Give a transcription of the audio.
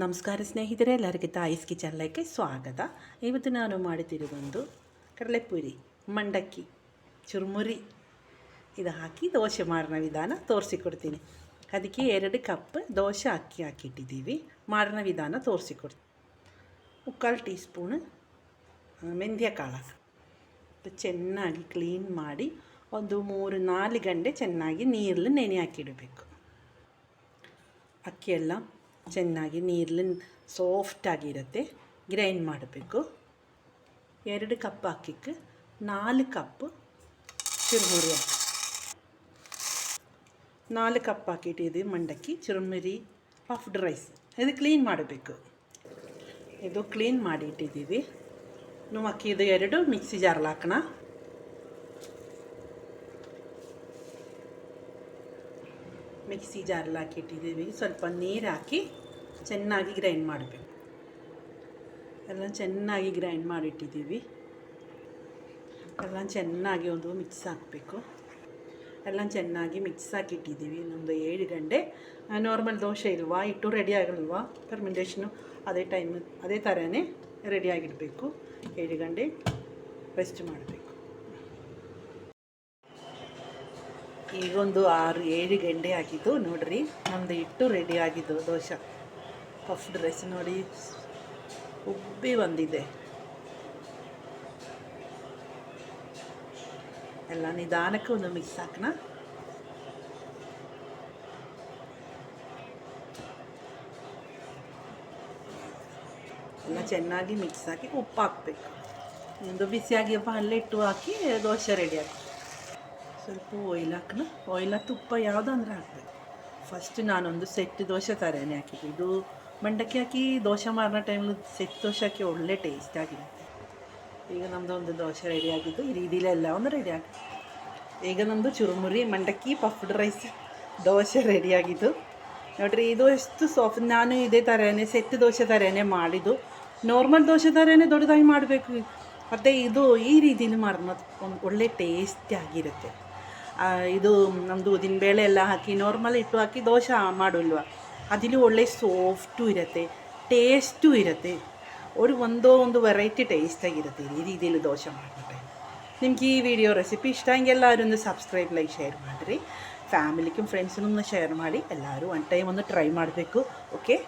ನಮಸ್ಕಾರ ಸ್ನೇಹಿತರೆ, ಎಲ್ಲರಿಗೆ ತಾಯಿಸ್ ಕಿಚನ್ಲಕ್ಕೆ ಸ್ವಾಗತ. ಇವತ್ತು ನಾನು ಮಾಡುತ್ತಿರುವುದೊಂದು ಕಡಲೆಪುರಿ, ಮಂಡಕ್ಕಿ, ಚುರುಮುರಿ ಇದು ಹಾಕಿ ದೋಸೆ ಮಾಡೋಣ ವಿಧಾನ ತೋರಿಸಿಕೊಡ್ತೀನಿ. ಅದಕ್ಕೆ 2 ಕಪ್ ದೋಸೆ ಅಕ್ಕಿ ಹಾಕಿಟ್ಟಿದ್ದೀವಿ. ಮಾಡೋಣ ವಿಧಾನ ತೋರಿಸಿಕೊಡ್ತೀನಿ. 1/4 ಟೀ ಸ್ಪೂನ್ ಮೆಂತ್ಯ ಕಾಳು ಚೆನ್ನಾಗಿ ಕ್ಲೀನ್ ಮಾಡಿ ಒಂದು 3-4 ಗಂಟೆ ಚೆನ್ನಾಗಿ ನೀರಲ್ಲಿ ನೆನೆ ಹಾಕಿಡಬೇಕು. ಅಕ್ಕಿಯೆಲ್ಲ ಚೆನ್ನಾಗಿ ನೀರಲ್ಲಿ ಸಾಫ್ಟಾಗಿರುತ್ತೆ. ಗ್ರೈಂಡ್ ಮಾಡಬೇಕು. 2 ಕಪ್ ಅಕ್ಕಿಗೆ 4 ಕಪ್ ಚುರುಮುರಿ ಹಾಕಿ 4 ಕಪ್ ಹಾಕಿಟ್ಟಿದ್ದೀವಿ. ಮಂಡಕ್ಕಿ, ಚುರುಮುರಿ, ಪಫ್ಡ್ ರೈಸ್ ಇದು ಕ್ಲೀನ್ ಮಾಡಬೇಕು. ಇದು ಕ್ಲೀನ್ ಮಾಡಿ ಇಟ್ಟಿದ್ದೀವಿ. ನಾವು ಅಕ್ಕಿದು 2 ಮಿಕ್ಸಿ ಜಾರಲ್ಲಿ ಹಾಕೋಣ. ಮಿಕ್ಸಿ ಜಾರಲ್ಲಿ ಹಾಕಿಟ್ಟಿದ್ದೀವಿ. ಸ್ವಲ್ಪ ನೀರು ಹಾಕಿ ಚೆನ್ನಾಗಿ ಗ್ರೈಂಡ್ ಮಾಡಬೇಕು. ಎಲ್ಲ ಚೆನ್ನಾಗಿ ಗ್ರೈಂಡ್ ಮಾಡಿಟ್ಟಿದ್ದೀವಿ. ಎಲ್ಲ ಚೆನ್ನಾಗಿ ಒಂದು ಮಿಕ್ಸ್ ಹಾಕಬೇಕು. ಎಲ್ಲ ಚೆನ್ನಾಗಿ ಮಿಕ್ಸ್ ಹಾಕಿಟ್ಟಿದ್ದೀವಿ. ನಮ್ಮದು 7 ಗಂಟೆ ನಾರ್ಮಲ್ ದೋಸೆ ಇಲ್ವಾ, ಹಿಟ್ಟು ರೆಡಿ ಆಗಲ್ವಾ, ಫರ್ಮೆಂಟೇಷನು ಅದೇ ಥರನೇ ರೆಡಿಯಾಗಿಡಬೇಕು. 7 ಗಂಟೆ ರೆಸ್ಟ್ ಮಾಡಬೇಕು. ಈಗೊಂದು 6-7 ಗಂಟೆ ಆಗಿದ್ದು ನೋಡಿರಿ, ನಮ್ಮದು ಹಿಟ್ಟು ರೆಡಿ ಆಗಿದ್ದು ದೋಸೆ ಪಫ್ಡ್ ರೈಸ್ ನೋಡಿ ಉಬ್ಬಿ ಬಂದಿದೆ. ಎಲ್ಲ ನಿಧಾನಕ್ಕೆ ಒಂದು ಮಿಕ್ಸ್ ಹಾಕೋಣ. ಎಲ್ಲ ಚೆನ್ನಾಗಿ ಮಿಕ್ಸ್ ಹಾಕಿ ಉಪ್ಪು ಹಾಕಬೇಕು. ಒಂದು ಬಿಸಿಯಾಗಿ ಅಲ್ಲೇ ಇಟ್ಟು ಹಾಕಿ ದೋಸೆ ರೆಡಿ ಹಾಕಿ ಸ್ವಲ್ಪ ಆಯಿಲ್ ಹಾಕೋಣ. ಆಯಿಲ್ ತುಪ್ಪ ಯಾವುದಂದ್ರೆ ಹಾಕಬೇಕು. ಫಸ್ಟ್ ನಾನೊಂದು ಸೆಟ್ ದೋಸೆ ಥರನೇ ಹಾಕಿದ್ದೆ. ಇದು ಮಂಡಕ್ಕಿ ಹಾಕಿ ದೋಸೆ ಮಾರನ ಟೈಮಲ್ಲಿ ಸೆಟ್ ದೋಸೆ ಹಾಕಿ ಒಳ್ಳೆ ಟೇಸ್ಟ್ ಆಗಿರುತ್ತೆ. ಈಗ ನಮ್ಮದು ಒಂದು ದೋಸೆ ರೆಡಿ ಆಗಿದ್ದು. ಈ ರೀತಿಲಿ ಎಲ್ಲ ಒಂದು ರೆಡಿ ಆಗಿದೆ. ಈಗ ನಮ್ಮದು ಚುರುಮುರಿ, ಮಂಡಕ್ಕಿ, ಪಫ್ಡ್ ರೈಸ್ ದೋಸೆ ರೆಡಿಯಾಗಿದ್ದು ನೋಡಿರಿ. ಇದು ಎಷ್ಟು ಸಾಫ್ಟ್. ನಾನು ಇದೇ ಥರನೇ ಸೆಟ್ ದೋಸೆ ಥರನೇ ಮಾಡಿದ್ದು. ನಾರ್ಮಲ್ ದೋಸೆ ಥರನೇ ದೊಡ್ಡದಾಗಿ ಮಾಡಬೇಕು. ಮತ್ತು ಇದು ಈ ರೀತಿಲಿ ಮಾಡೋದು ಒಂದು ಒಳ್ಳೆ ಟೇಸ್ಟಿ ಆಗಿರುತ್ತೆ. ಇದು ನಮ್ಮದು ಉದ್ದಿನಬೇಳೆ ಎಲ್ಲ ಹಾಕಿ ನಾರ್ಮಲ್ ಹಿಟ್ಟು ಹಾಕಿ ದೋಸೆ ಮಾಡೋಲ್ವ, ಅದಿಲ್ಲಿ ಒಳ್ಳೆ ಸಾಫ್ಟು ಇರುತ್ತೆ, ಟೇಸ್ಟು ಇರುತ್ತೆ. ಒಂದು ವೆರೈಟಿ ಟೇಸ್ಟಾಗಿರುತ್ತೆ ಈ ರೀತಿಯಲ್ಲಿ ದೋಸೆ ಮಾಡಿಬಿಟ್ರೆ. ನಿಮ್ಗೆ ಈ ವಿಡಿಯೋ ರೆಸಿಪಿ ಇಷ್ಟ ಹಂಗೆ ಎಲ್ಲರೂ ಒಂದು ಸಬ್ಸ್ಕ್ರೈಬ್, ಲೈಕ್, ಶೇರ್ ಮಾಡಿರಿ. ಫ್ಯಾಮಿಲಿಗೂ ಫ್ರೆಂಡ್ಸ್ಗೂ ಶೇರ್ ಮಾಡಿ. ಎಲ್ಲರೂ ಒನ್ ಟೈಮ್ ಒಂದು ಟ್ರೈ ಮಾಡಬೇಕು. ಓಕೆ.